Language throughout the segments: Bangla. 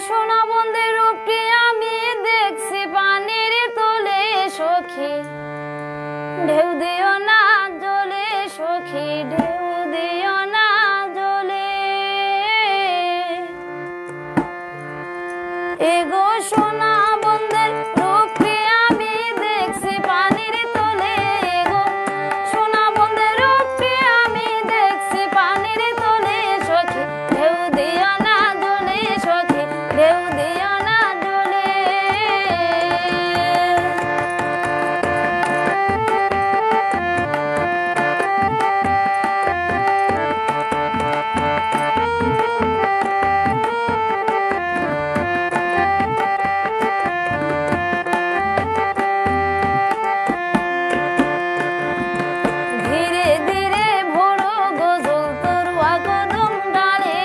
সোনা বন্ধের রূপটি আমি দেখছি পানির তোলে সখী, ঢেউ দিও না জলে সখী, ঢেউ দিও না জলে। এগো সোনা বন্ধের রূপটি আমি দেখছি পানির তোলে, এগো সোনা বন্ধের রূপটি আমি দেখছি পানির তোলে সখী, ঢেউ দিও না জলে সখী, ঢেউ দিও না জলে। ধীরে ধীরে ভোরো গজল তরুয়া কদম ডালে,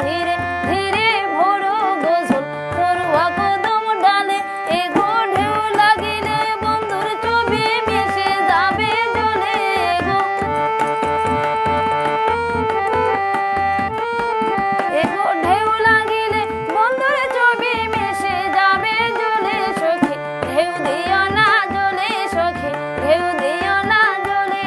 ধীরে ধীরে ভোরো গজল তরুয়া কদম ডালে। এগো ঢেউ লাগিলে বন্ধুর ছবি মিশে যাবে জলে, এগো ঢেউ লাগিলে বন্ধুর ছবি মিশে যাবে জলে সখী, ঢেউ দিও না জলে সখী, ঢেউ দিও না জলে।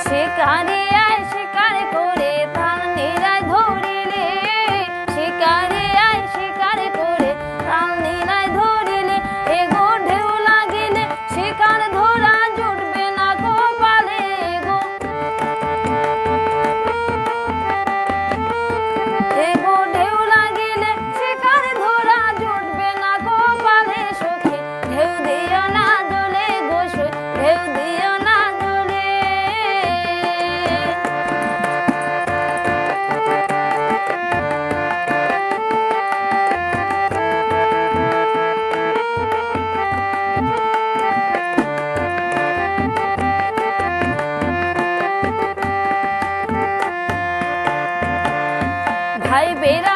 শিকারে আয় শিকার করে তাল নীলায় ধরিলে, শিকারে আয় শিকার করে তাল নীলায় ধরিলে। এগো ঢেউ লাগিলে শিকার ধরা জুটবে না কপালে, এগো ঢেউ লাগিলে শিকার ধরা জুটবে না কপালে সখী, ঢেউ দিও না জলে গো সখী, ঢেউ দিও না জলে। ভাই বেরা